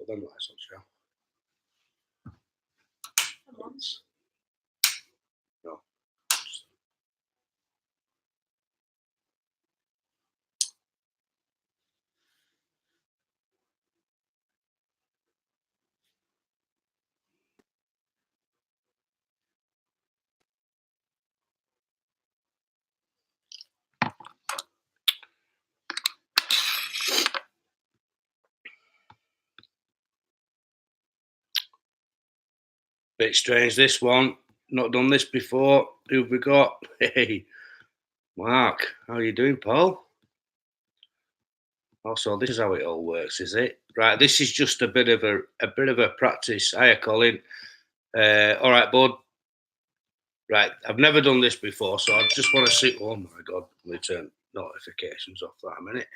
put them lights on, shall no. Bit strange, this one. Not done this before. Who've we got? Hey, Mark. How are you doing, Paul? Also, this is how it all works, is it? Right. This is just a bit of a practice. Hiya, Colin. All right, bud. Right. I've never done this before, so I just want to see. Oh my God! Let me turn notifications off that a minute.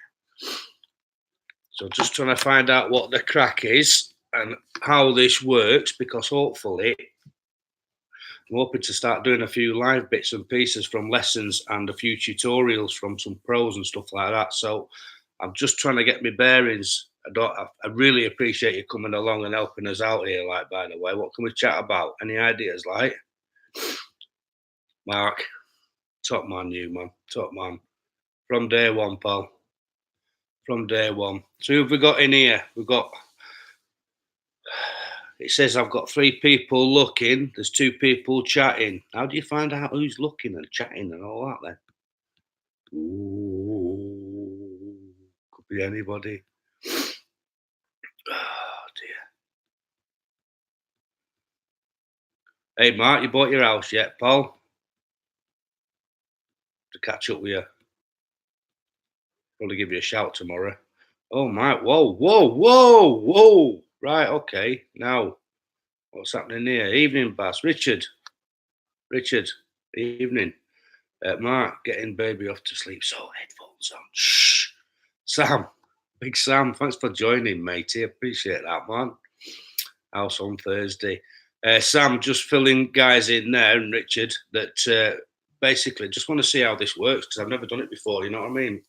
So just trying to find out what the crack is and how this works, because hopefully I'm hoping to start doing a few live bits and pieces from lessons and a few tutorials from some pros and stuff like that. So I'm just trying to get my bearings. I really appreciate you coming along and helping us out here. Like, by the way, what can we chat about? Any ideas? Like, Mark, top man, you man, top man from day one, pal. From day one. So who have we got in here? We've got. It says I've got 3 people looking. There's 2 people chatting. How do you find out who's looking and chatting and all that then? Ooh, could be anybody. Oh dear. Hey Mark, you bought your house yet, Paul? To catch up with you. Probably give you a shout tomorrow. Oh Mark, whoa. Right, okay. Now, what's happening here? Evening, Bass. Richard, evening. Mark, getting baby off to sleep. So headphones on. Shh. Sam, big Sam, thanks for joining, matey. Appreciate that, man. House on Thursday. Sam, just filling guys in there, and Richard, that basically just want to see how this works because I've never done it before. You know what I mean?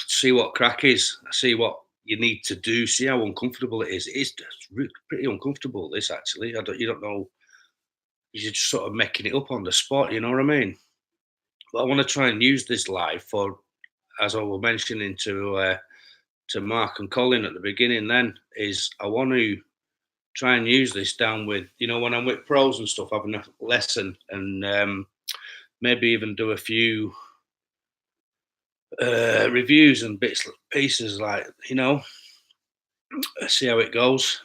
See what crack is. See what you need to do. See how uncomfortable it is. It is pretty uncomfortable. This actually, you don't know. You're just sort of making it up on the spot. You know what I mean? But I want to try and use this live for, as I was mentioning to Mark and Colin at the beginning. Then is I want to try and use this down with, when I'm with pros and stuff, having a lesson and maybe even do a few reviews and bits pieces, like, see how it goes.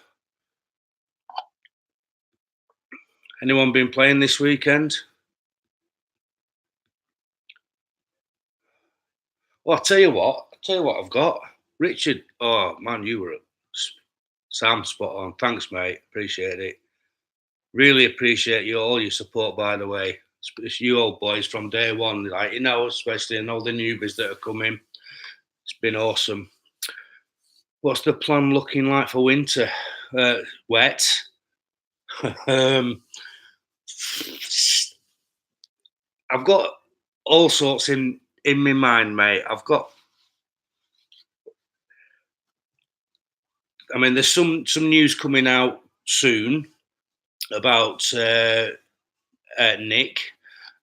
Anyone been playing this weekend? Well, I'll tell you what I've got. Richard, oh man, you were Sam, spot on. Thanks, mate. Appreciate it. Really appreciate all your support, by the way. It's you old boys from day one, like, especially and all the newbies that are coming. It's been awesome. What's the plan looking like for winter? Wet. I've got all sorts in my mind, mate. There's some news coming out soon about Nick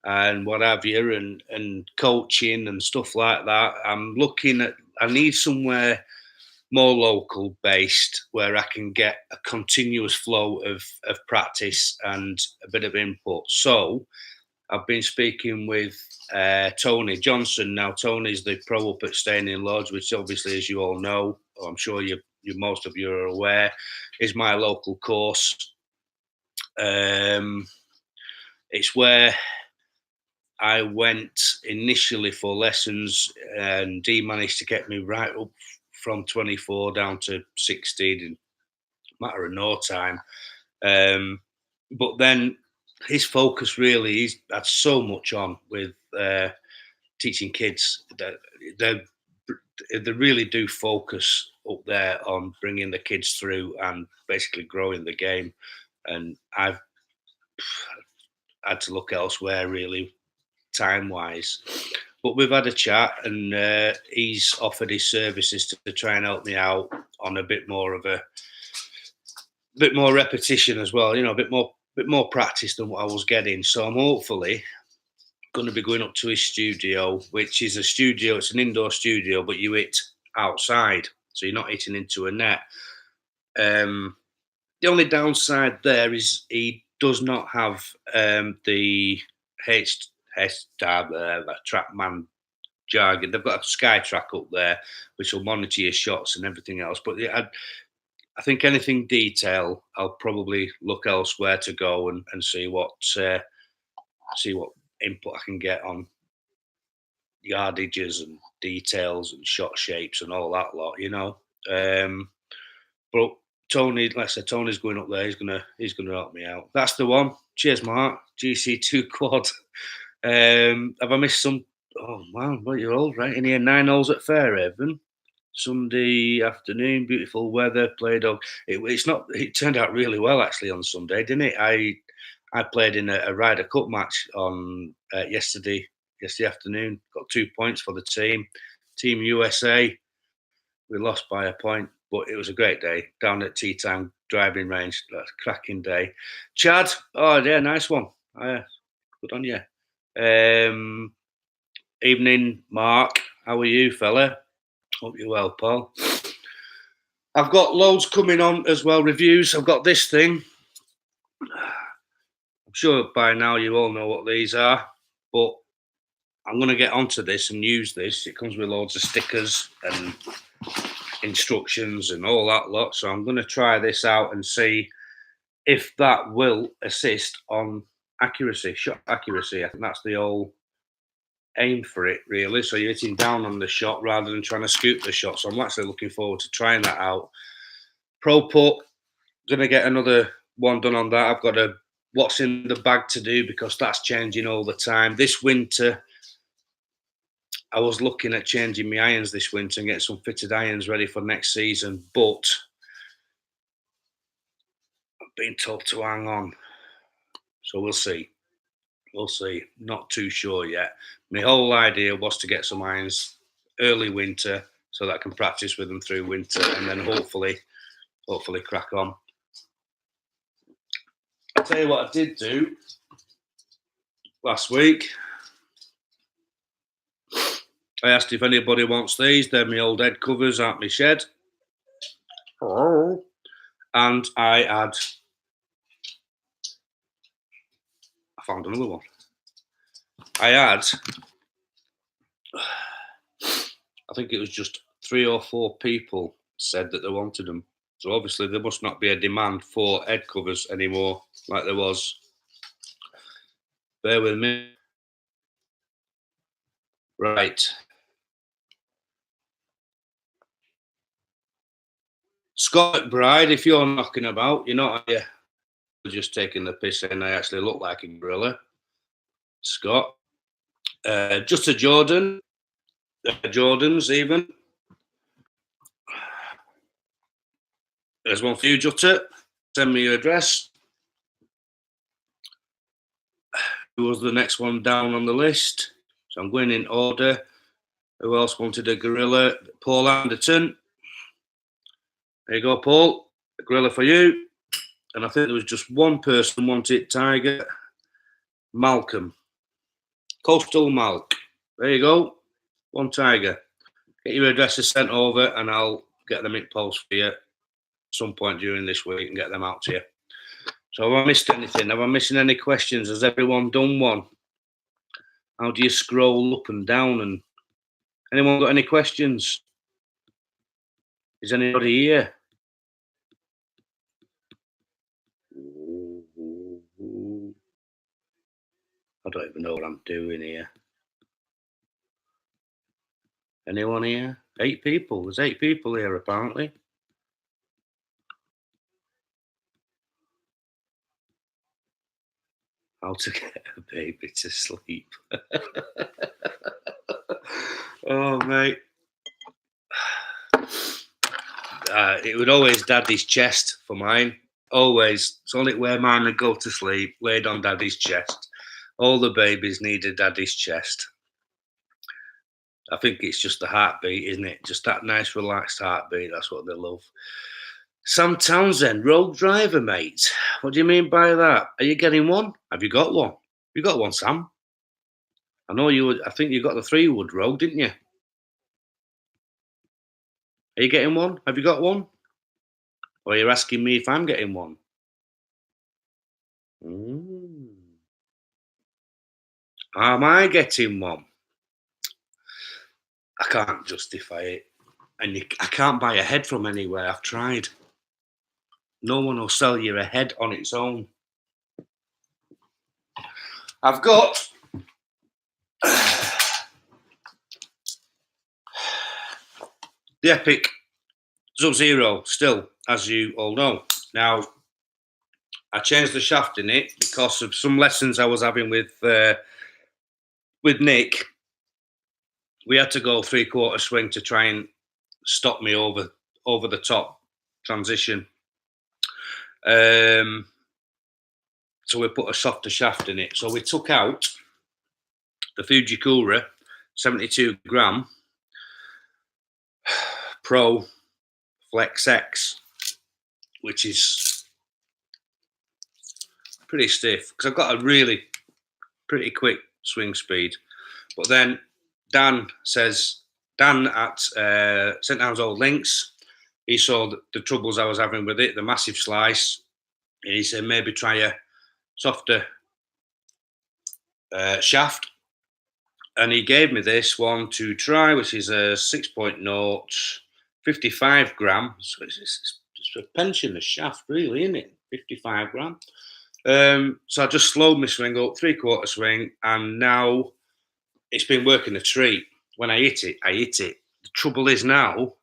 and what have you, and coaching and stuff like that. I'm looking at. I need somewhere more local based where I can get a continuous flow of practice and a bit of input. So I've been speaking with Tony Johnson. Now, Tony's the pro up at Staying in Lodge, which obviously, as you all know, or I'm sure most of you are aware, is my local course. It's where I went initially for lessons, and he managed to get me right up from 24 down to 16 in a matter of no time. But then his focus really, he's had so much on with teaching kids that they really do focus up there on bringing the kids through and basically growing the game. And I've had to look elsewhere, really, time-wise. But we've had a chat, and he's offered his services to try and help me out on a bit more repetition as well. You know, a bit more practice than what I was getting. So I'm hopefully going to be going up to his studio, which is a studio. It's an indoor studio, but you hit outside, so you're not hitting into a net. The only downside there is he does not have the TrackMan jargon. They've got a SkyTrack up there, which will monitor your shots and everything else. But I think anything detail, I'll probably look elsewhere to go and see what input I can get on yardages and details and shot shapes and all that lot, you know. But Tony, like I said, Tony's going up there. He's gonna help me out. That's the one. Cheers, Mark. GC2 quad. Have I missed some? Oh man, well, you're all right in here. 9 holes at Fairhaven. Sunday afternoon, beautiful weather. Played on. It turned out really well actually on Sunday, didn't it? I played in a Ryder Cup match on yesterday afternoon. Got 2 points for the team. Team USA. We lost by a point, but it was a great day down at Tea Time driving range. Cracking day. Chad, oh yeah, nice one. Good on you. Evening, Mark. How are you, fella? Hope you're well, Paul. I've got loads coming on as well. Reviews. I've got this thing. I'm sure by now you all know what these are, but I'm going to get onto this and use this. It comes with loads of stickers and instructions and all that lot. So I'm going to try this out and see if that will assist on accuracy, shot accuracy. I think that's the whole aim for it, really. So you're hitting down on the shot rather than trying to scoop the shot. So I'm actually looking forward to trying that out. Pro putt, going to get another one done on that. I've got a what's in the bag to do because that's changing all the time. This winter, I was looking at changing my irons this winter and getting some fitted irons ready for next season, but I've been told to hang on. So we'll see. We'll see. Not too sure yet. My whole idea was to get some irons early winter so that I can practice with them through winter and then hopefully crack on. I'll tell you what I did do last week. I asked if anybody wants these. They're my old head covers at my shed. Oh. And I found another one. I think it was just 3 or 4 people said that they wanted them. So obviously there must not be a demand for head covers anymore like there was. Bear with me. Right. Scott McBride, if you're knocking about, you're not here. Just taking the piss and I actually look like a gorilla. Scott. Just a Jordan. Jordans even. There's one for you, Jutter. Send me your address. Who was the next one down on the list? So I'm going in order. Who else wanted a gorilla? Paul Anderton. There you go, Paul. A gorilla for you. And I think there was just one person wanted Tiger. Malcolm. Coastal Malk. There you go. One Tiger. Get your addresses sent over and I'll get them in post for you at some point during this week and get them out to you. So have I missed anything? Am I missing any questions? Has everyone done one? How do you scroll up and down? And anyone got any questions? Is anybody here? I don't even know what I'm doing here. Anyone here? 8 people. There's 8 people here apparently. How to get a baby to sleep. Oh, mate. It would always Daddy's chest for mine. Always. It's only where mine would go to sleep, laid on Daddy's chest. All the babies needed Daddy's chest. I think it's just the heartbeat, isn't it? Just that nice, relaxed heartbeat. That's what they love. Sam Townsend, rogue driver, mate. What do you mean by that? Are you getting one? Have you got one? You got one, Sam? I know you would. I think you got the 3-wood rogue, didn't you? Are you getting one? Have you got one? Or are you asking me if I'm getting one? Mm. Am I getting one? I can't justify it. And I can't buy a head from anywhere. I've tried. No one will sell you a head on its own. I've got the Epic Sub-Zero still, as you all know. Now, I changed the shaft in it because of some lessons I was having with Nick. We had to go 3/4 swing to try and stop me over the top transition. So we put a softer shaft in it. So we took out the Fujikura 72 gram Pro Flex X, which is pretty stiff because I've got a really pretty quick swing speed. But then Dan at St Anne's Old Links, he saw the troubles I was having with it, the massive slice, and he said maybe try a softer shaft. And he gave me this one to try, which is a 6.0, 55 gram. So it's a pensioner shaft, really, isn't it? 55 gram. So I just slowed my swing up, 3/4 swing, and now it's been working a treat. When I hit it, I hit it. The trouble is now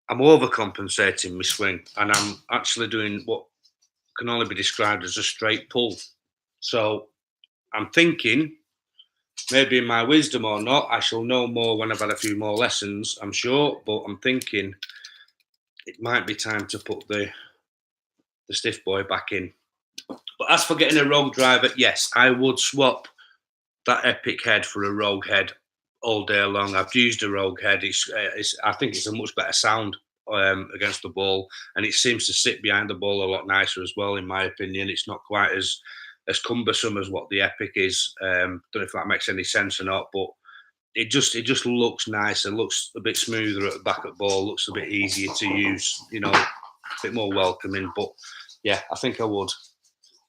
I'm overcompensating my swing, and I'm actually doing what can only be described as a straight pull. So I'm thinking, maybe in my wisdom or not, I shall know more when I've had a few more lessons, I'm sure, but I'm thinking it might be time to put the stiff boy back in. But as for getting a rogue driver, yes, I would swap that Epic head for a rogue head all day long. I've used a rogue head. I think it's a much better sound against the ball, and it seems to sit behind the ball a lot nicer as well, in my opinion. It's not quite as cumbersome as what the Epic is. Don't know if that makes any sense or not, but it just looks nicer, looks a bit smoother at the back of the ball, looks a bit easier to use, a bit more welcoming. But yeah, I think I would.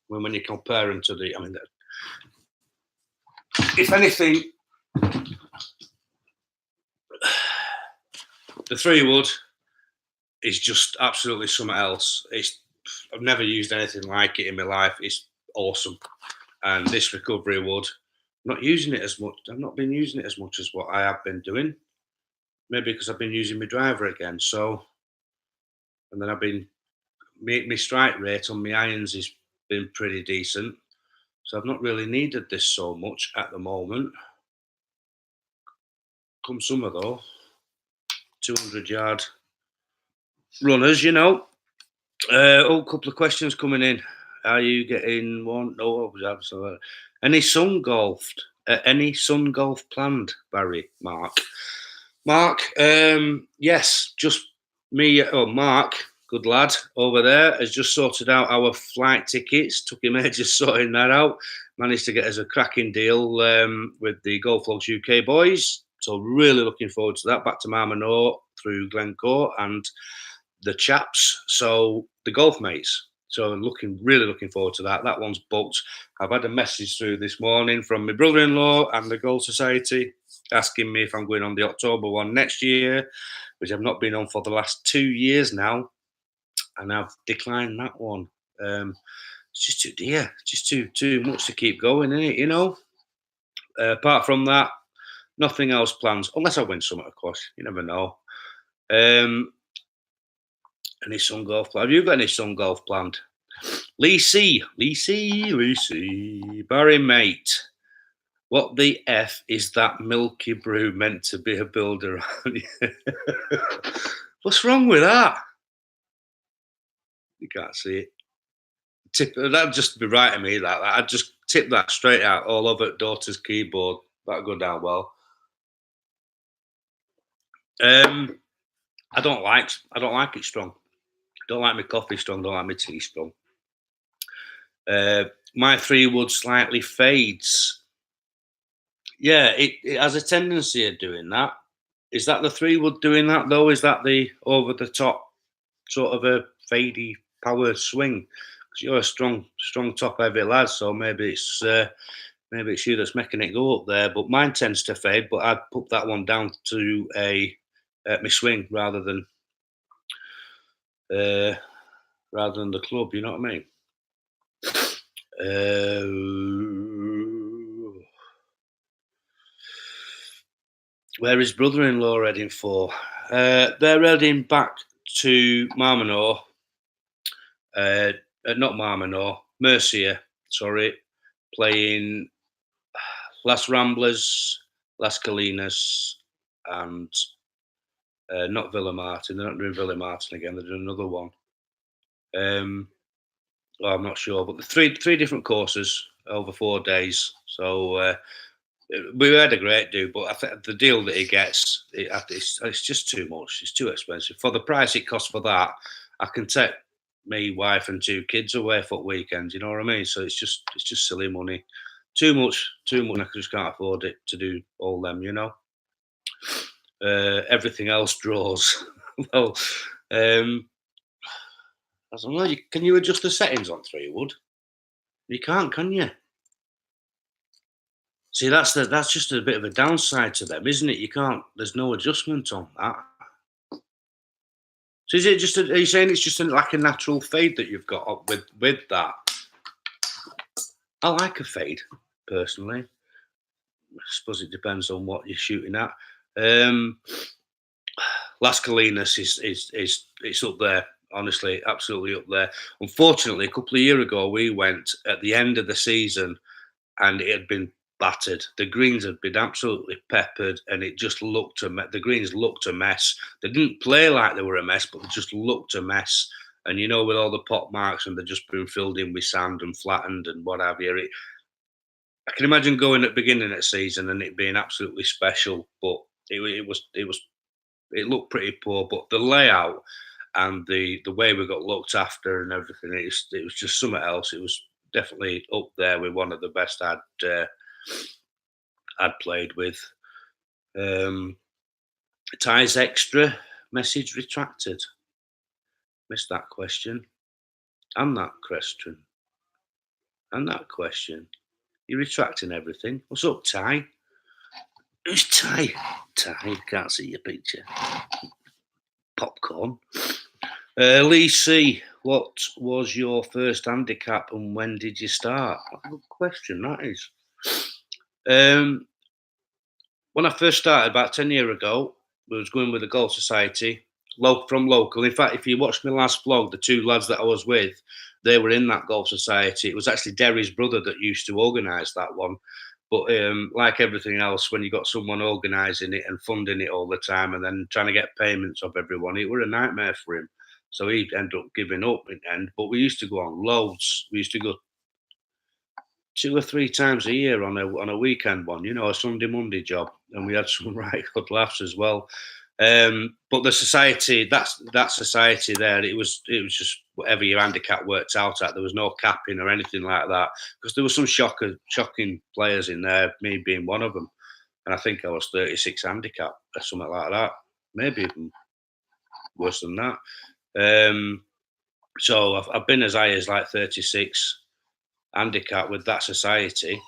When you compare them to if anything, the 3-wood is just absolutely something else. I've never used anything like it in my life. It's awesome. And this recovery wood, I'm not using it as much. I've not been using it as much as what I have been doing. Maybe because I've been using my driver again. So, and then my strike rate on my irons has been pretty decent. So I've not really needed this so much at the moment. Come summer though, 200-yard runners, a couple of questions coming in. Are you getting one? No, absolutely. Any sun golf planned, Barry? Mark, yes, just me. Oh, Mark, good lad over there, has just sorted out our flight tickets. Took him ages sorting that out. Managed to get us a cracking deal with the Golf Logs UK boys. So really looking forward to that. Back to Marminor through Glencoe and the chaps. So the golf mates. So really looking forward to that. That one's booked. I've had a message through this morning from my brother-in-law and the Golf Society asking me if I'm going on the October one next year, which I've not been on for the last 2 years now, and I've declined that one. It's just too dear, just too much to keep going, isn't it? Apart from that, nothing else planned, unless I win something, of course. You never know. Any sun golf planned? Have you got any sun golf planned? Lee C. Barry, mate. What the F is that Milky Brew meant to be a builder on? What's wrong with that? You can't see it. That'd just be right to me like that. I'd just tip that straight out all over daughter's keyboard. That'd go down well. I don't like it strong. Don't like my coffee strong. Don't like my tea strong. My 3 wood slightly fades. Yeah, it has a tendency of doing that. Is that the 3 wood doing that though? Is that the over the top sort of a fadey power swing? Because you're a strong top heavy lad, so maybe it's you that's making it go up there. But mine tends to fade. But I'd put that one down to a my swing uh, rather than the club. You know what I mean? Where is brother-in-law heading for? They're heading back to Marmanor. Not Marmanor, Mercia. Sorry, playing Las Ramblas, Las Colinas, and not Villa Martin. They're not doing Villa Martin again. They're doing another one. Well, I'm not sure, but the three different courses over 4 days. So we had a great do, but I think the deal that he gets, it's just too much. It's too expensive for the price it costs for that. I can take me wife and 2 kids away for weekends. You know what I mean? So it's just silly money. Too much. I just can't afford it to do all them. You know. Everything else draws. Well, I don't know. Can you adjust the settings on 3 wood? You can't, can you? See, that's just a bit of a downside to them, isn't it? You can't. There's no adjustment on that. So is it just? Are you saying it's just like a natural fade that you've got up with that? I like a fade personally. I suppose it depends on what you're shooting at. Las Colinas is it's up there. Honestly, absolutely up there. Unfortunately, a couple of years ago, we went at the end of the season, and it had been battered. The greens had been absolutely peppered, and it just looked the greens looked a mess. They didn't play like they were a mess, but they just looked a mess. And you know, with all the pot marks and they've just been filled in with sand and flattened and what have you, I can imagine going at the beginning of the season and it being absolutely special, but it looked pretty poor. But the layout and the way we got looked after and everything, it was just something else. It was definitely up there with one of the best I'd played with. Ties extra message retracted. Missed that question and that question and that question. You're retracting everything. What's up, Ty? Who's Ty? Ty, can't see your picture. Popcorn. Lee C, what was your first handicap and when did you start? Good question, that is. When I first started about 10 years ago, I was going with the Golf Society, from local. In fact, if you watched my last vlog, the 2 lads that I was with, they were in that Golf Society. It was actually Derry's brother that used to organise that one. But like everything else, when you got someone organising it and funding it all the time and then trying to get payments of everyone, it were a nightmare for him. So he ended up giving up in the end. But we used to go on loads. We used to go 2 or 3 times a year on a weekend one, a Sunday Monday job, and we had some right good laughs as well. But the society, that society there, it was just whatever your handicap worked out at. There was no capping or anything like that because there were some shocking players in there, me being one of them, and I think I was 36 handicap or something like that, maybe even worse than that. So I've been as high as like 36 handicap with that society.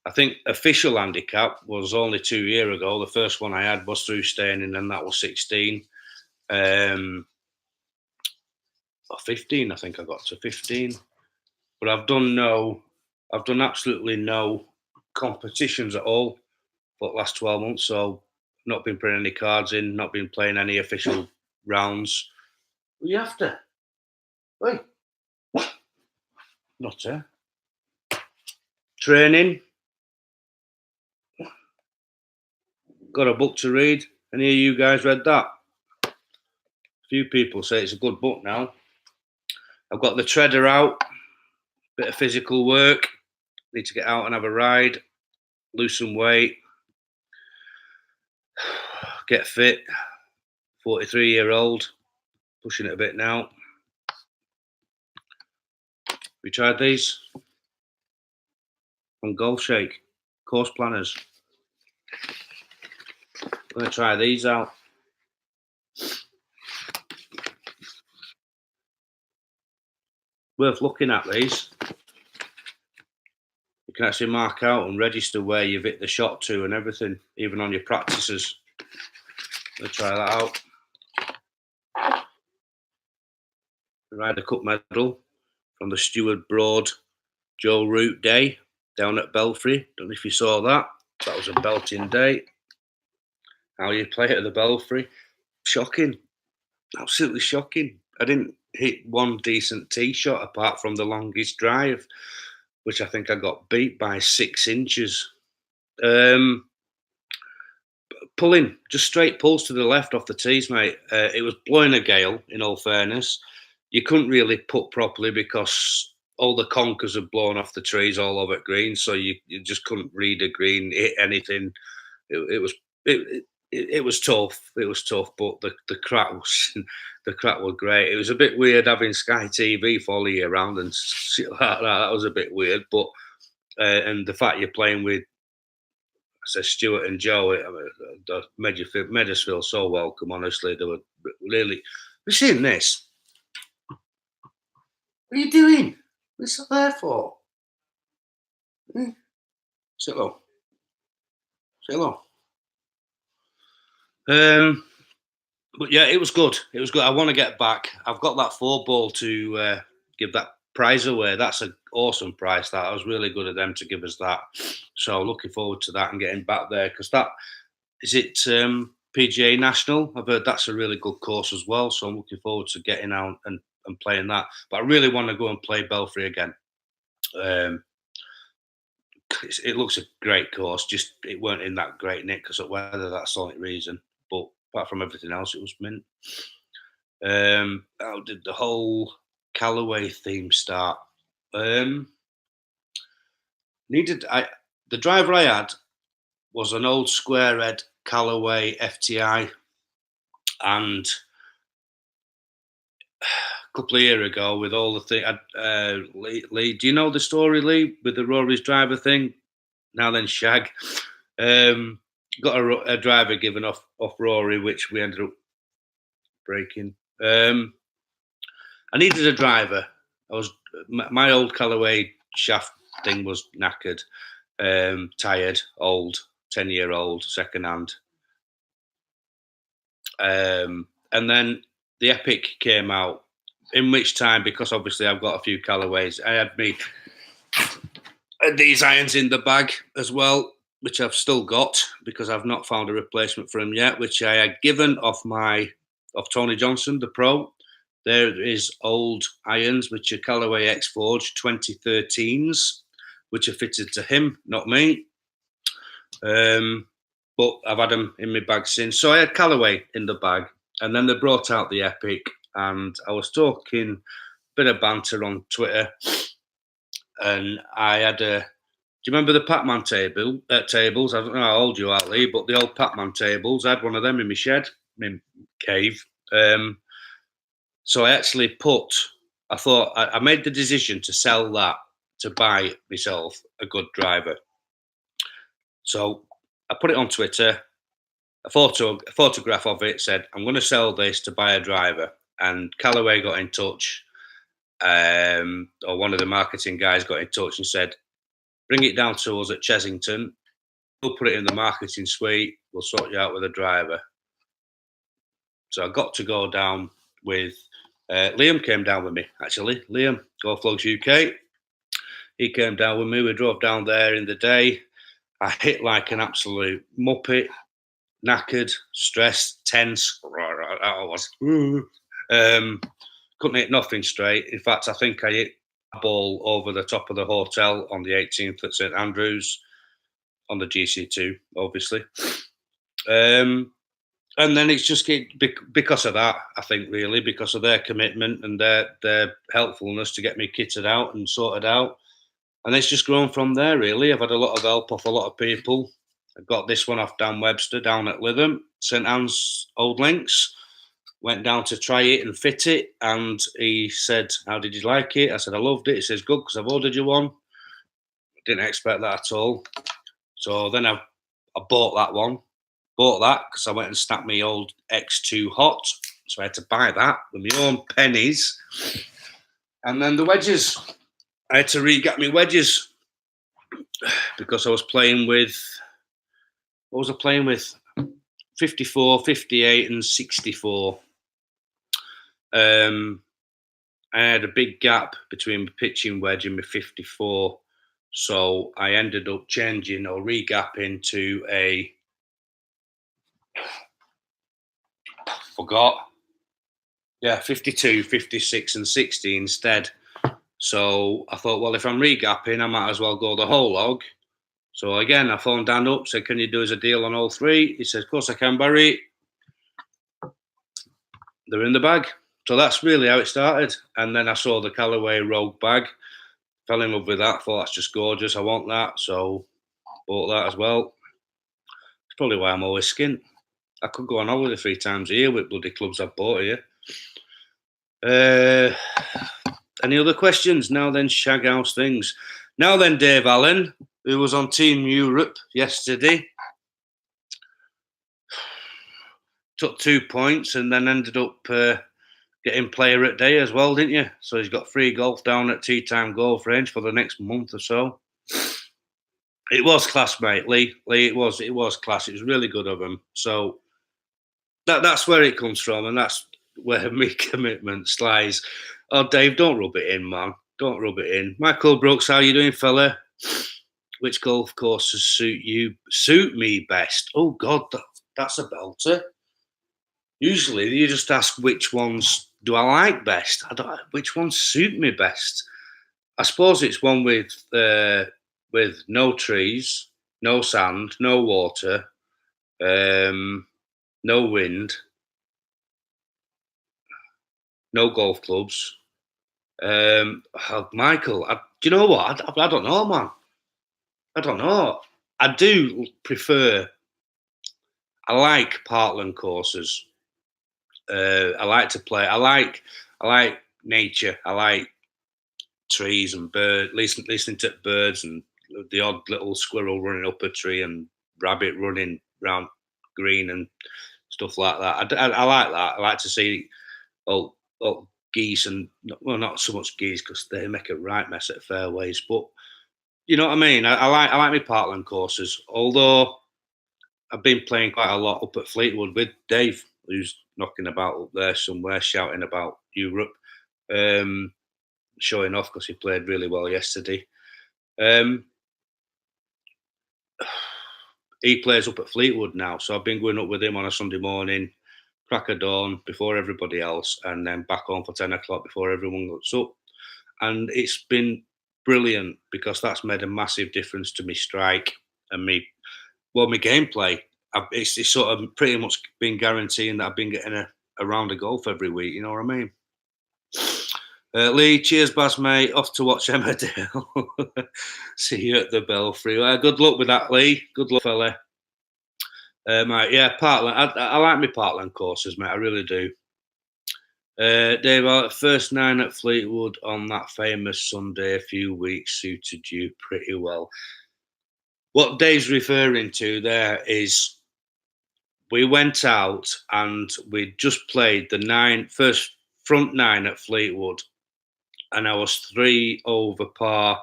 I think official handicap was only 2 years ago. The first one I had was through staining, and that was 16. Or 15, I think I got to 15. But I've done absolutely no competitions at all for the last 12 months. So not been putting any cards in, not been playing any official rounds. You have to. Wait. Not her. Training. Got a book to read. Any of you guys read that? A few people say it's a good book now. I've got the treader out. Bit of physical work. Need to get out and have a ride. Lose some weight. Get fit. 43-year-old, pushing it a bit now. We tried these from Golf Shake, Course Planners. I'm going to try these out. Worth looking at these. You can actually mark out and register where you've hit the shot to and everything, even on your practices. We'll try that out. The Ryder Cup medal from the Stuart Broad Joe Root Day down at Belfry. Don't know if you saw that. That was a belting day. How you play at the Belfry. Shocking. Absolutely shocking. I didn't hit one decent tee shot apart from the longest drive, which I think I got beat by 6 inches. Pulling, just straight pulls to the left off the tees, mate. It was blowing a gale, in all fairness. You couldn't really putt properly because all the conkers had blown off the trees all over green, so you just couldn't read a green, hit anything. It was tough. It was tough, but the crack was great. It was a bit weird having Sky TV follow you around and shit like that. That was a bit weird, but and the fact you're playing with, I said, Stuart and Joe, it made us feel so welcome. Honestly, they were really. We've seen this. What are you doing? What's that there for? Sit low. Sit low. But yeah, it was good. It was good. I want to get back. I've got that 4-ball to give that prize away. That's an awesome prize. That I was really good of them to give us that. So looking forward to that and getting back there, because that is it. PGA National. I've heard that's a really good course as well. So I'm looking forward to getting out and playing that. But I really want to go and play Belfry again. It looks a great course. Just it weren't in that great nick because of weather. That's the only reason. But apart from everything else, it was mint. How did the whole Callaway theme start? The driver I had was an old square head Callaway FTI, and a couple of years ago, with all the thing, Lee, do you know the story, Lee, with the Rory's driver thing? Now then, Shag got a driver given off Rory, which we ended up breaking. I needed a driver. My old Callaway shaft thing was knackered, tired, old, 10-year-old, second hand. And then the Epic came out, in which time, because obviously I've got a few Callaways, I had these irons in the bag as well, which I've still got because I've not found a replacement for them yet, which I had given off Tony Johnson, the pro. There is old irons, which are Callaway X-Forge 2013s, which are fitted to him, not me. But I've had them in my bag since. So I had Callaway in the bag, and then they brought out the Epic, and I was talking a bit of banter on Twitter, and I had do you remember the Pac-Man tables? I don't know how old you are, Lee, but the old Pac-Man tables, I had one of them in my shed, in my cave. So I actually I made the decision to sell that to buy myself a good driver. So I put it on Twitter, a photograph of it, said, I'm going to sell this to buy a driver. And Callaway got in touch, or one of the marketing guys got in touch and said, bring it down to us at Chesington. We'll put it in the marketing suite. We'll sort you out with a driver. So I got to go down with, Liam came down with me, actually. Liam, Golf Vlogs UK. He came down with me. We drove down there in the day. I hit like an absolute muppet, knackered, stressed, tense. I was. Couldn't hit nothing straight. In fact, I think I hit a ball over the top of the hotel on the 18th at St Andrews on the GC2, obviously. And then it's just because of that, I think, really, because of their commitment and their helpfulness to get me kitted out and sorted out. And it's just grown from there, really. I've had a lot of help off a lot of people. I got this one off Dan Webster down at Lytham, St Anne's Old Links. Went down to try it and fit it, and he said, "How did you like it?" I said, "I loved it." He says, "Good, because I've ordered you one." Didn't expect that at all. So then I bought that one. Bought that because I went and snapped my old X2 Hot. So I had to buy that with my own pennies. And then the wedges. I had to re-get my wedges because I was playing with, what was I playing with? 54, 58 and 64. I had a big gap between my pitching wedge and my 54. So I ended up changing or re-gapping to a, forgot, yeah, 52, 56 and 60 instead. So I thought, well, if I'm re-gapping, I might as well go the whole log. So again, I phoned Dan up, said, "Can you do us a deal on all three?" He said, "Of course I can, Barry." They're in the bag. So that's really how it started. And then I saw the Callaway Rogue bag, fell in love with that, thought that's just gorgeous. I want that. So bought that as well. It's probably why I'm always skint. I could go on holiday 3 times a year with bloody clubs I've bought here. Any other questions? Now then, Shaghouse things. Now then, Dave Allen, who was on Team Europe yesterday, took 2 points and then ended up getting player at day as well, didn't you? So he's got free golf down at Tea Time Golf Range for the next month or so. It was class, mate, Lee. It was class. It was really good of him. So that's where it comes from, and that's where my commitment lies. Oh, Dave, don't rub it in, man. Don't rub it in. Michael Brooks, how you doing, fella? Which golf courses suit me best? Oh God, that's a belter. Usually, you just ask which ones do I like best. Which ones suit me best. I suppose it's one with no trees, no sand, no water, no wind, no golf clubs. Michael, do you know what? I don't know, man. I don't know. I do prefer. I like Parkland courses. I like to play. I like nature. I like trees and birds. Listening to birds and the odd little squirrel running up a tree and rabbit running round green and stuff like that. I like that. I like to see all geese and, well, not so much geese because they make a right mess at fairways, but you know what I mean. I like my Parkland courses. Although I've been playing quite a lot up at Fleetwood with Dave, who's knocking about up there somewhere, shouting about Europe, showing off because he played really well yesterday. He plays up at Fleetwood now, so I've been going up with him on a Sunday morning, crack of dawn before everybody else, and then back home for 10 o'clock before everyone gets up. And it's been brilliant because that's made a massive difference to me strike and my gameplay. It's sort of pretty much been guaranteeing that I've been getting a round of golf every week. You know what I mean? Lee, cheers, Baz, mate. Off to watch Emmerdale. See you at the Belfry. Good luck with that, Lee. Good luck, fella. Mate, yeah, Parkland. I like my Parkland courses, mate. I really do. Dave, first 9 at Fleetwood on that famous Sunday a few weeks suited you pretty well. What Dave's referring to there is we went out and we just played the first front 9 at Fleetwood, and I was 3 over par.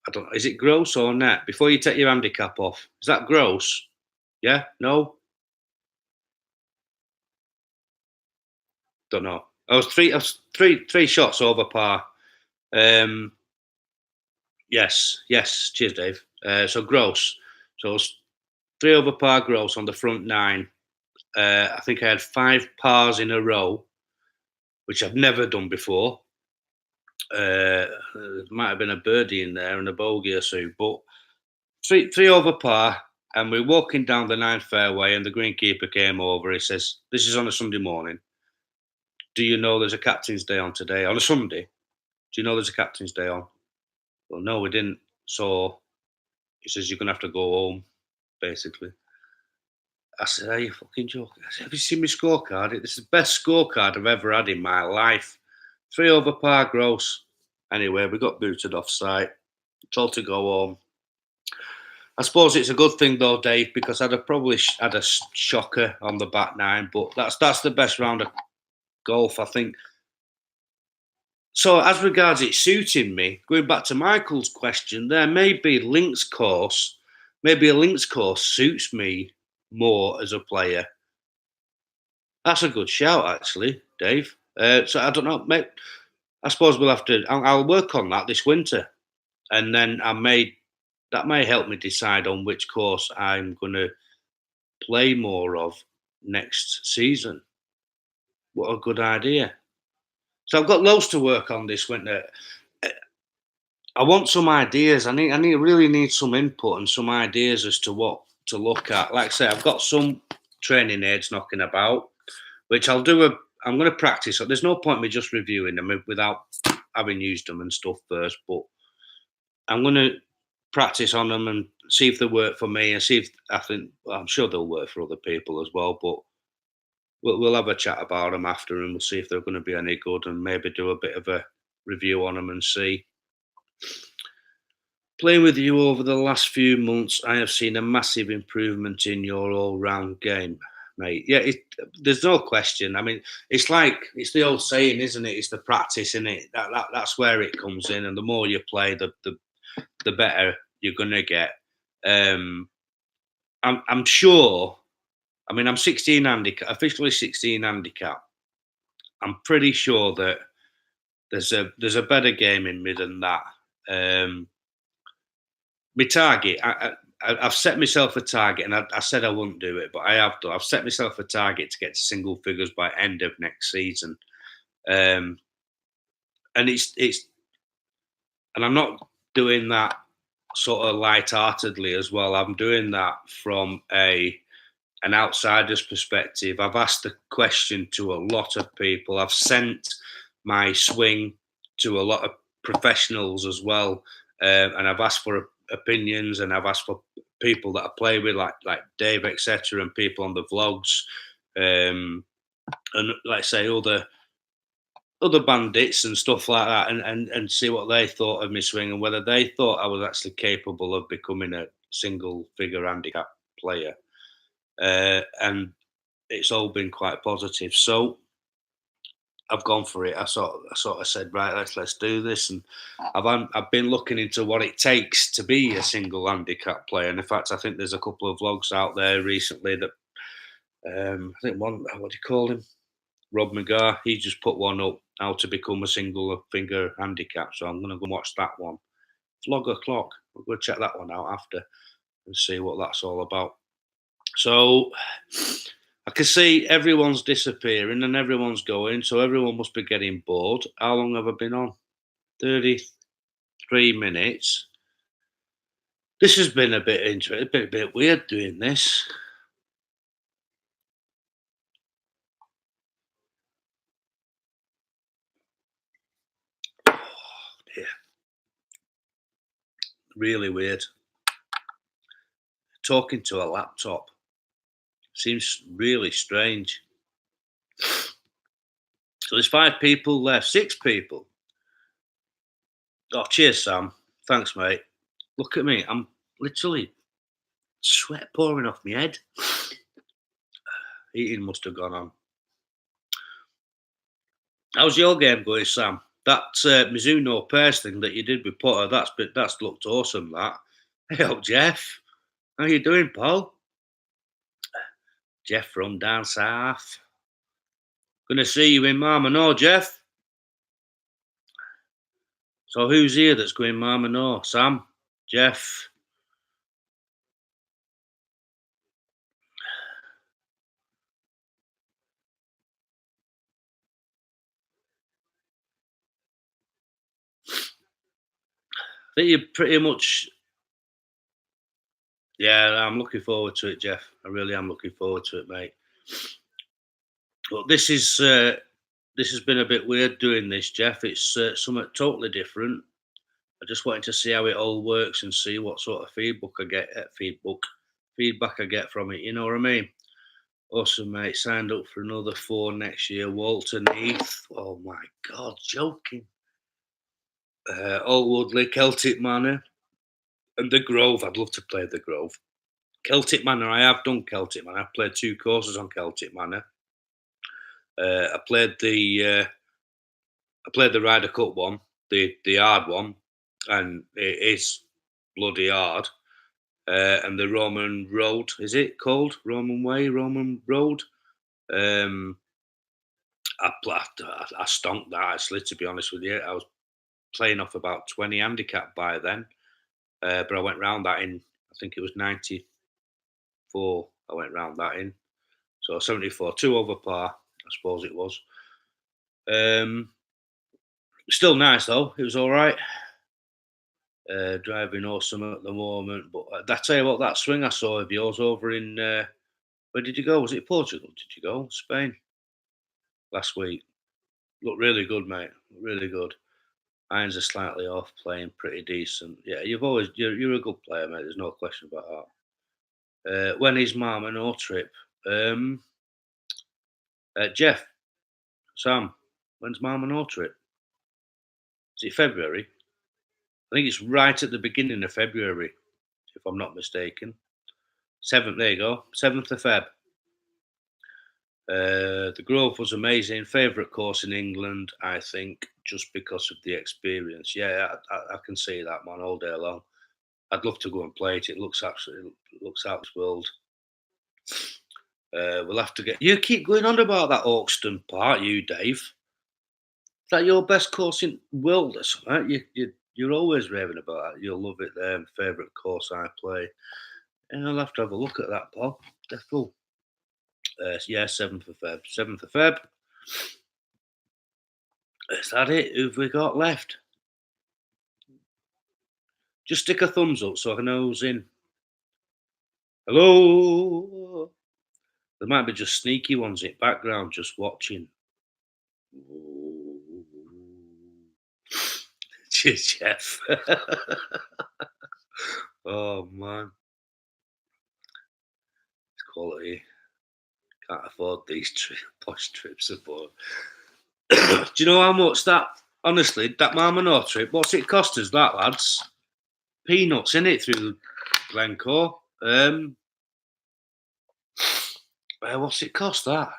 I don't know, is it gross or net? Before you take your handicap off, is that gross? Yeah? No? Don't know. I was three shots over par. Yes. Cheers, Dave. So gross. So I was 3 over par gross on the front 9. I think I had 5 pars in a row, which I've never done before. There might have been a birdie in there and a bogey or so, but three over par. And we're walking down the 9th fairway, and the greenkeeper came over. He says, "This is on a Sunday morning. Do you know there's a Captain's Day on today? On a Sunday? Do you know there's a Captain's Day on?" Well, no, we didn't. So he says, "You're going to have to go home," basically. I said, "Are you fucking joking?" I said, "Have you seen my scorecard? This is the best scorecard I've ever had in my life. 3 over par gross." Anyway, we got booted off site. Told to go home. I suppose it's a good thing though, Dave, because I'd have probably had a shocker on the back nine. But that's the best round of golf, I think. So, as regards it suiting me, going back to Michael's question, there may be links course, maybe a links course suits me more as a player. That's a good shout, actually, Dave. So I don't know, mate. I suppose we'll have to. I'll work on that this winter, and then that may help me decide on which course I'm going to play more of next season. What a good idea! So I've got loads to work on this winter. I want some ideas. Really need some input and some ideas as to what to look at. Like I say, I've got some training aids knocking about, which I'm going to practice. There's no point me just reviewing them without having used them and stuff first. But I'm going to practice on them and see if they work for me, and see if I'm sure they'll work for other people as well. But we'll have a chat about them after, and we'll see if they're going to be any good, and maybe do a bit of a review on them and see. Playing with you over the last few months, I have seen a massive improvement in your all-round game, mate. Yeah, there's no question. I mean, it's the old saying, isn't it? It's the practice, isn't it? That's where it comes in, and the more you play, the better you're gonna get. I'm sure. I mean, I'm 16 handicap, officially 16 handicap. I'm pretty sure that there's a better game in me than that. My target, I've set myself a target, and I said I wouldn't do it, but I have done. I've set myself a target to get to single figures by end of next season, and and I'm not doing that sort of light-heartedly as well. I'm doing that from an outsider's perspective. I've asked the question to a lot of people. I've sent my swing to a lot of professionals as well, and I've asked for opinions, and I've asked for people that I play with, like Dave, etc., and people on the vlogs, and like I say, other bandits and stuff like that, and see what they thought of my swing, and whether they thought I was actually capable of becoming a single figure handicap player. And it's all been quite positive. So I've gone for it. I sort of said, right, let's do this, and I've been looking into what it takes to be a single handicap player. And in fact, I think there's a couple of vlogs out there recently that I think one, what do you call him, Rob McGar. He just put one up, how to become a single finger handicap. So I'm going to go and watch that one. Vlog o'clock. We'll go check that one out after and see what that's all about. So I can see everyone's disappearing and everyone's going, so everyone must be getting bored. How long have I been on? 33 minutes. This has been a bit interesting, a bit weird doing this. Oh, dear. Really weird. Talking to a laptop seems really strange. So there's 5 people left, 6 people. Oh, cheers, Sam. Thanks, mate. Look at me. I'm literally sweat pouring off my head. Eating must have gone on. How's your game going, Sam? That Mizuno Pairs thing that you did with Potter, that's looked awesome. That. Hey, up, Jeff. How you doing, Paul? Jeff from down south. Gonna see you in Marmano, Jeff. So who's here that's going Marmano? Sam, Jeff. I think you're pretty much. Yeah, I'm looking forward to it, Jeff. I really am looking forward to it, mate. But this has been a bit weird doing this, Jeff. It's something totally different. I just wanted to see how it all works and see what sort of feedback I get from it. You know what I mean? Awesome, mate. Signed up for another 4 next year. Walton Heath. Oh my God, joking. Old Woodley, Celtic Manor, and the Grove. I'd love to play the Grove. Celtic Manor. I have done Celtic Manor. I've played 2 courses on Celtic Manor. I played the Ryder Cup one, the hard one, and it is bloody hard. And the Roman Road, is it called Roman Way, Roman Road? Um, I stonked that actually. To be honest with you, I was playing off about 20 handicap by then, but I went round that in. I think it was 94. I went round that in, so 74, 2 over par. I suppose it was. Still nice though. It was all right. Driving awesome at the moment, but I tell you what, that swing I saw of yours over in where did you go? Was it Portugal? Did you go Spain last week? Looked really good, mate. Really good. Irons are slightly off, playing pretty decent. Yeah, you're a good player, mate. There's no question about that. When is Marmon trip? Um, Jeff, Sam, when's Marmon trip? Is it February? I think it's right at the beginning of February, if I'm not mistaken. 7th, there you go. 7th of Feb. The Grove was amazing. Favourite course in England, I think, just because of the experience. Yeah, I can see that, man, all day long. I'd love to go and play it. It looks out this world. We'll have to get. You keep going on about that Oakston part, you Dave. Is that your best course in world or something? You're always raving about that. You'll love it there. Favourite course I play. And I'll have to have a look at that, Paul. Definitely. Yeah, 7th of Feb. 7th of Feb. Is that it? Who've we got left? Just stick a thumbs up so I know who's in. Hello? There might be just sneaky ones in background just watching. Cheers, Jeff. Oh, man. It's quality. Can't afford these posh trips abroad. Do you know how much that, honestly, that Marmano trip, what's it cost us, that, lads? Peanuts, in it, through Glencore. What's it cost, that?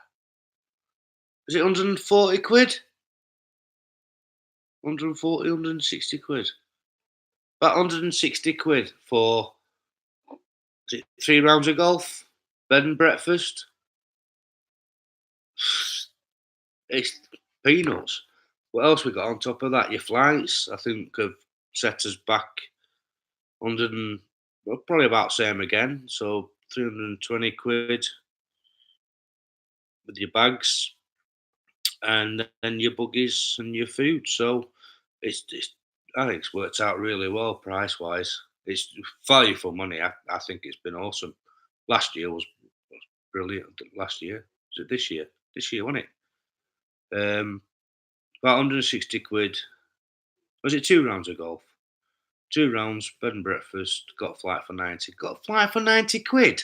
Is it 140 quid? 140, 160 quid. About 160 quid for, is it 3 rounds of golf? Bed and breakfast? It's peanuts. What else we got on top of that? Your flights, I think, have set us back 100 and, well, probably about same again. So 320 quid with your bags and then your buggies and your food. So it's I think it's worked out really well price wise. It's value for money. I think it's been awesome. Last year was brilliant. Last year, was it this year? This year, wasn't it? About 160 quid. Was it 2 rounds of golf? 2 rounds, bed and breakfast. Got a flight for 90. Got a flight for 90 quid.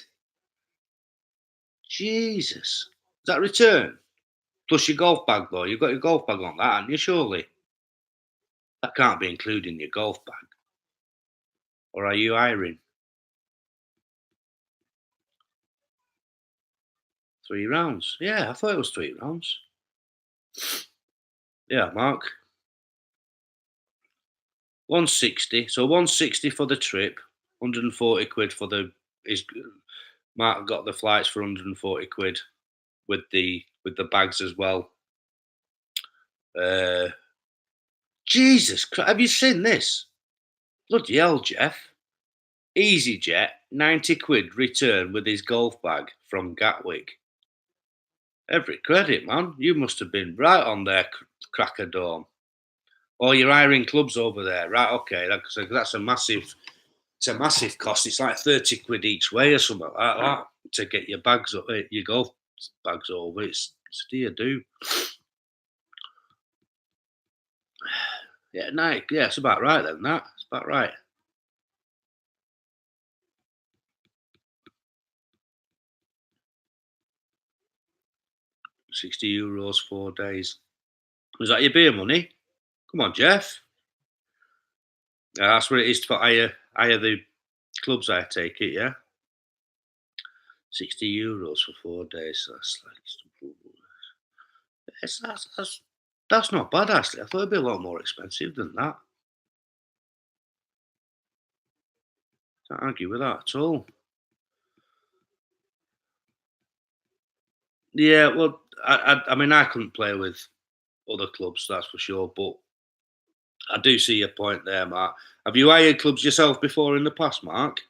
Jesus, is that return? Plus your golf bag, though. You've got your golf bag on that, haven't you? Surely that can't be including your golf bag. Or are you hiring? 3 rounds. Yeah, I thought it was 3 rounds. Yeah, Mark. 160. So 160 for the trip, 140 quid for the is Mark got the flights for 140 quid with the bags as well. Uh Jesus Christ, have you seen this? Bloody hell, Jeff. EasyJet, 90 quid return with his golf bag from Gatwick. Every credit, man. You must have been right on there, Cracker Dome. Or you're hiring clubs over there, right? Okay, that's a massive. It's a massive cost. It's like 30 quid each way or something like that to get your bags up, your golf bags over. It's a dear do. Yeah, night. Yeah, it's about right then. It's about right. €60, 4 days. Was that your beer money? Come on, Jeff. That's what it is for hire the clubs, I take it, yeah? €60 for 4 days. That's like that's not bad actually. I thought it'd be a lot more expensive than that. Can't argue with that at all. Yeah, well, I mean, I couldn't play with other clubs, that's for sure. But I do see your point there, Mark. Have you hired clubs yourself before in the past, Mark?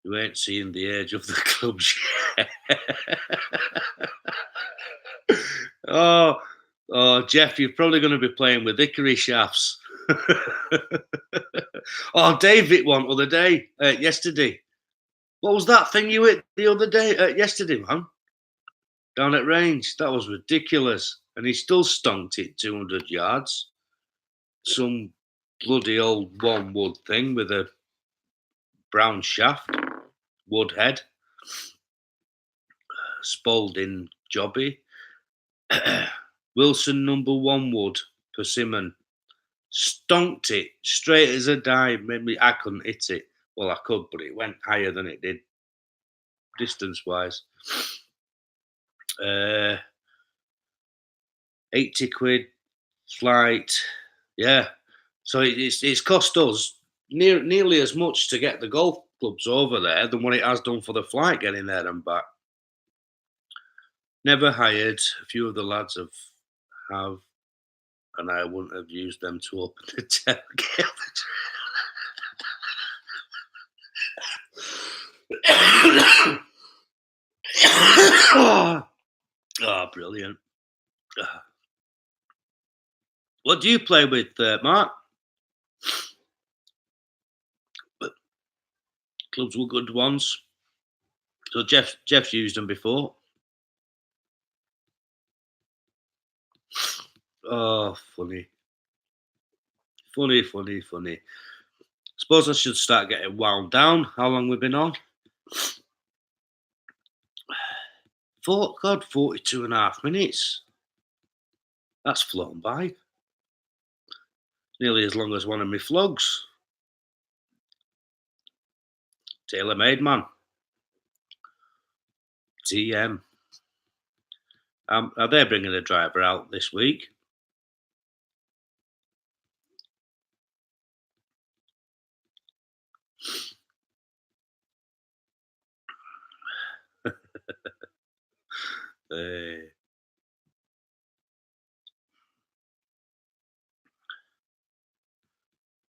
You ain't seeing the age of the clubs yet. oh, Jeff, you're probably going to be playing with hickory shafts. oh, David won other day, yesterday. What was that thing you hit the other day, yesterday, man? Down at range. That was ridiculous. And he still stonked it 200 yards. Some bloody old one wood thing with a brown shaft, wood head. Spalding jobby. Wilson #1 wood, Persimmon. Stonked it straight as a die. Maybe I couldn't hit it. Well, I could, but it went higher than it did distance wise. 80 quid flight. Yeah. So it's cost us nearly as much to get the golf clubs over there than what it has done for the flight getting there and back. Never hired. A few of the lads have, and I wouldn't have used them to open the tailgate. oh, brilliant. What do you play with, Mark? Clubs were good ones. So Jeff's used them before. Oh, funny. Funny. Suppose I should start getting wound down. How long we've been on? 42 and a half minutes. That's flown by. Nearly as long as one of my vlogs. TaylorMade, man. TM. Are they bringing a driver out this week?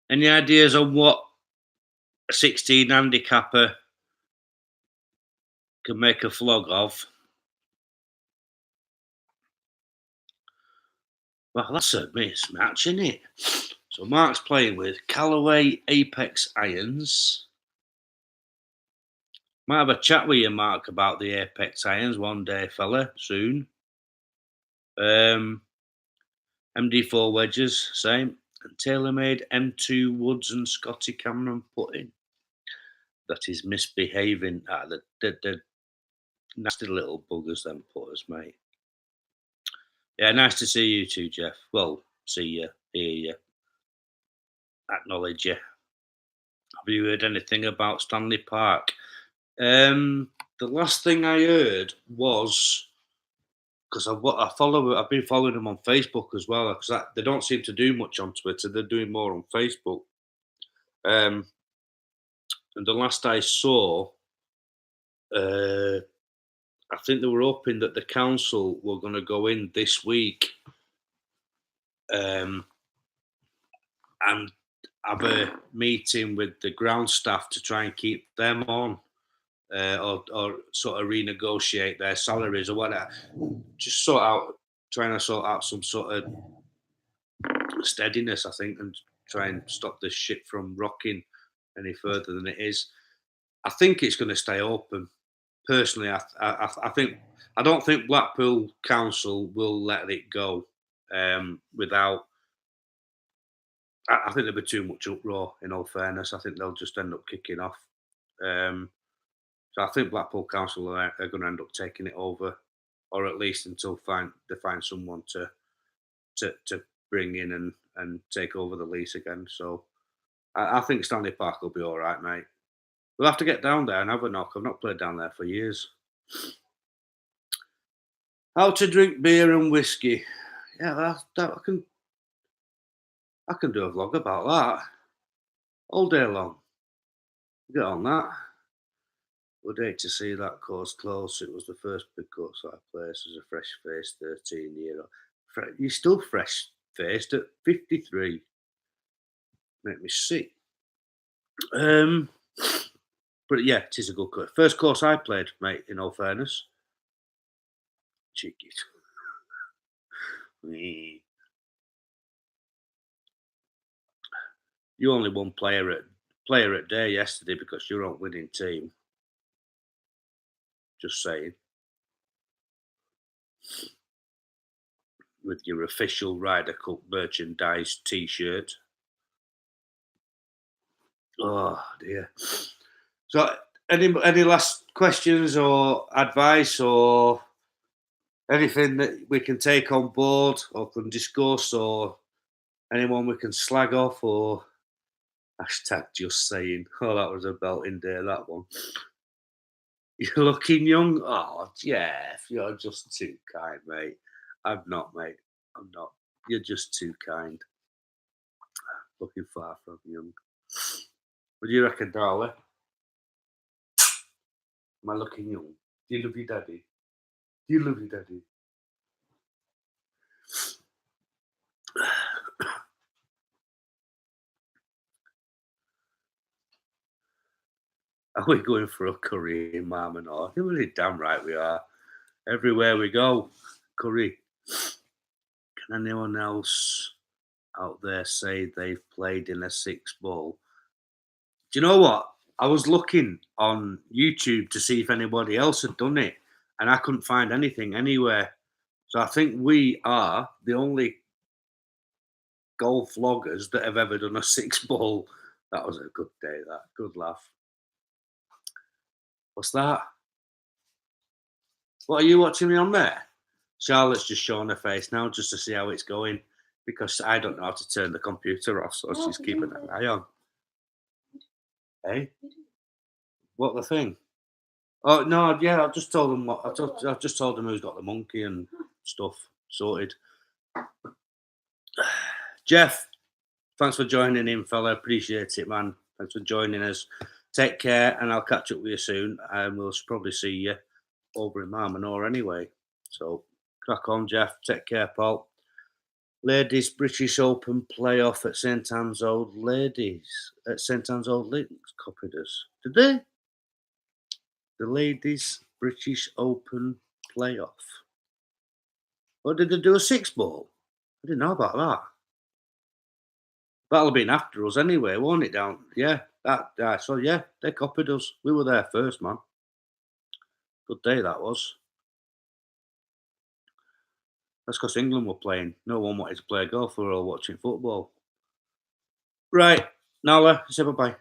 Any ideas on what a 16 handicapper can make a vlog of? Well, that's a mismatch, isn't it? So Mark's playing with Callaway Apex irons. Might have a chat with you, Mark, about the Apex irons one day, fella, soon. MD4 wedges, same. And TaylorMade M2 woods and Scotty Cameron putting. That is misbehaving. The nasty little buggers, them putters, mate. Yeah, nice to see you too, Jeff. Well, see you, hear you, acknowledge you. Have you heard anything about Stanley Park? The last thing I heard was because I've been following them on Facebook as well because they don't seem to do much on Twitter. They're doing more on Facebook. And the last I saw, I think they were hoping that the council were going to go in this week and have a meeting with the ground staff to try and keep them on or sort of renegotiate their salaries or whatever. Just trying to sort out some sort of steadiness, I think, and try and stop this shit from rocking any further than it is. I think it's going to stay open. Personally, I don't think Blackpool Council will let it go without. I think there'll be too much uproar. In all fairness, I think they'll just end up kicking off. So I think Blackpool Council are going to end up taking it over, or at least until they find someone to bring in and take over the lease again. So I think Stanley Park will be all right, mate. We'll have to get down there and have a knock. I've not played down there for years. How to drink beer and whiskey? Yeah, I can do a vlog about that all day long. Get on that. Would hate to see that course close. It was the first big course I played as a fresh-faced 13-year-old. You're still fresh-faced at 53. Make me sick. But yeah, it is a good course. First course I played, mate, in all fairness. Cheeky. You only won player at day yesterday because you're on winning team. Just saying. With your official Ryder Cup merchandise T-shirt. Oh dear. So, any last questions or advice or anything that we can take on board or can discuss, or anyone we can slag off, or hashtag just saying? Oh, that was a belting day, that one. You're looking young. Oh, Jeff, you're just too kind, mate. I'm not, mate. I'm not. You're just too kind. Looking far from young. What do you reckon, darling? Am I looking young? Do you love your daddy? Do you love your daddy? Are we going for a curry in Marmanor? You're really damn right we are. Everywhere we go, curry. Can anyone else out there say they've played in a six ball? Do you know what? I was looking on YouTube to see if anybody else had done it, and I couldn't find anything anywhere. So I think we are the only golf vloggers that have ever done a six ball. That was a good day, that. Good laugh. What's that? What are you watching me on there? Charlotte's just showing her face now just to see how it's going, because I don't know how to turn the computer off, so she's keeping an eye on. Hey? What the thing? Oh no, yeah, I just told them I just told them who's got the monkey and stuff sorted. Jeff, thanks for joining in, fella. Appreciate it, man. Thanks for joining us. Take care, and I'll catch up with you soon. And we'll probably see you over in Marmanor anyway. So crack on, Jeff. Take care, Paul. Ladies British Open playoff at St Anne's Old Ladies at St Anne's Old Links copied us. Did they? The Ladies British Open playoff. Or did they do a six ball? I didn't know about that. That'll have been after us anyway, won't it? Down, yeah. So yeah, they copied us. We were there first, man. Good day that was. That's because England were playing. No one wanted to play golf. We were all watching football. Right, Nala, say bye-bye.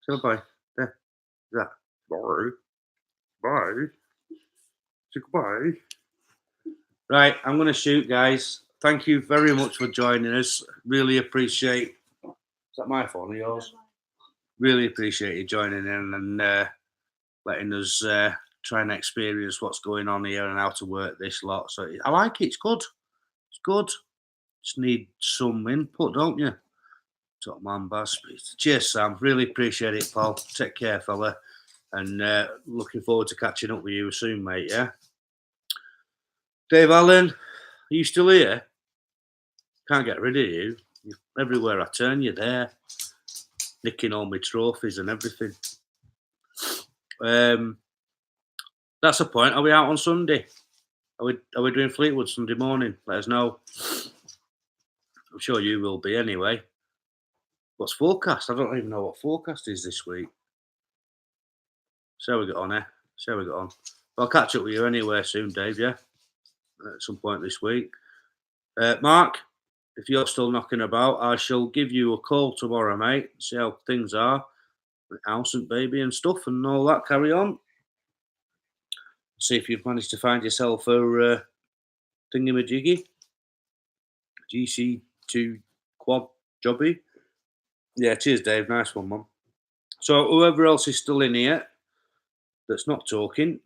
Say bye-bye. There. That. Bye. Bye. Say goodbye. Right, I'm going to shoot, guys. Thank you very much for joining us. Really appreciate. Is that my phone or yours? Really appreciate you joining in and letting us try and experience what's going on here and how to work this lot. So I like it. It's good. It's good. Just need some input, don't you? Top man, Baz. Cheers, Sam. Really appreciate it, Paul. Take care, fella. And looking forward to catching up with you soon, mate. Yeah. Dave Allen, are you still here? Can't get rid of you. Everywhere I turn, you're there, nicking all my trophies and everything. That's the point. Are we out on Sunday? Are we doing Fleetwood Sunday morning? Let us know. I'm sure you will be anyway. What's forecast? I don't even know what forecast is this week. So we got on, eh? So we got on. I'll catch up with you anyway soon, Dave. Yeah, at some point this week. Mark, if you're still knocking about, I shall give you a call tomorrow, mate. See how things are, house and baby and stuff and all that. Carry on. See if you've managed to find yourself a thingamajiggy. GC2 quad jobby. Yeah, cheers, Dave. Nice one, Mum. So whoever else is still in here that's not talking,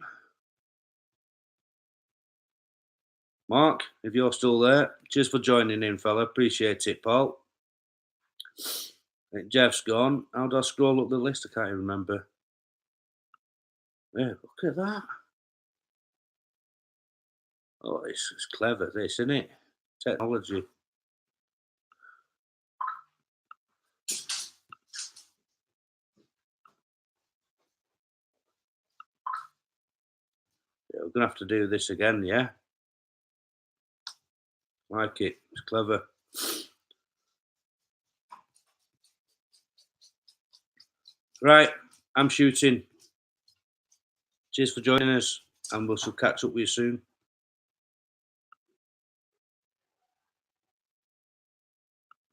Mark, if you're still there, cheers for joining in, fella. Appreciate it, Paul. Jeff's gone. How do I scroll up the list? I can't even remember. Yeah, look at that. Oh, it's clever, this, isn't it? Technology. Yeah, we're going to have to do this again, yeah? Like it. It's clever. Right, I'm shooting. Cheers for joining us, and we'll catch up with you soon.